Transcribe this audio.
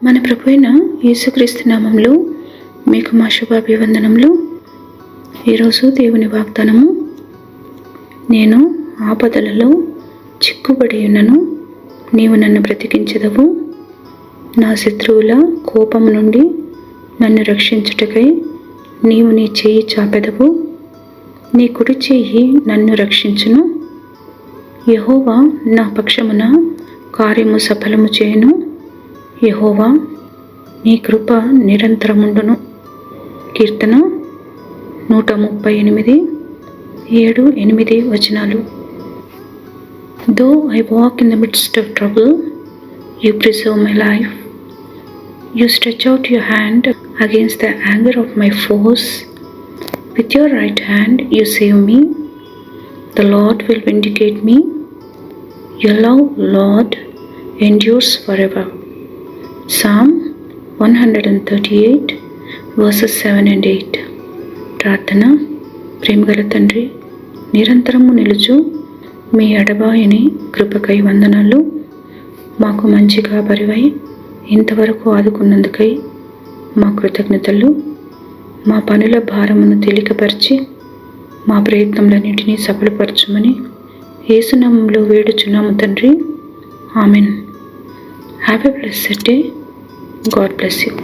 మన ప్రభు అయిన యేసుక్రీస్తు నామంలో మీకు మా శుభాభివందనములు. ఈరోజు దేవుని వాగ్దానము, నేను ఆపదలలో చిక్కుబడి ఉన్నను, నీవు నన్ను బ్రతికించెదవు. నా శత్రువుల కోపము నుండి నన్ను రక్షించుటకై నీవు నీ చేయి చాపెదవు. నీ కుడి చేయి నన్ను రక్షించును. యెహోవా నా పక్షమున కార్యము సఫలము చేయును. యెహోవా నీ కృప నిరంతరముండును. కీర్తన 138 7-8 వచనాలు. Though I walk in the midst of trouble, you preserve my life. You stretch out your hand against the anger of my foes. With your right hand you save me. The Lord will vindicate me. Your love, Lord, endures forever. Psalm 138 verses 7 and 8. ప్రార్థన. ప్రేమగల తండ్రి, నిరంతరము నిలుచు మీ ఎడబాయని కృపకై వందనాలు. మాకు మంచిగా పరివై ఇంతవరకు ఆదుకున్నందుకై మా కృతజ్ఞతలు. మా పనుల భారమును తేలికపరిచి మా ప్రయత్నములన్నిటినీ సఫలపరచుమని యేసునామములో వేడుచున్నాము తండ్రి. Amen. Have a blessed day. God bless you.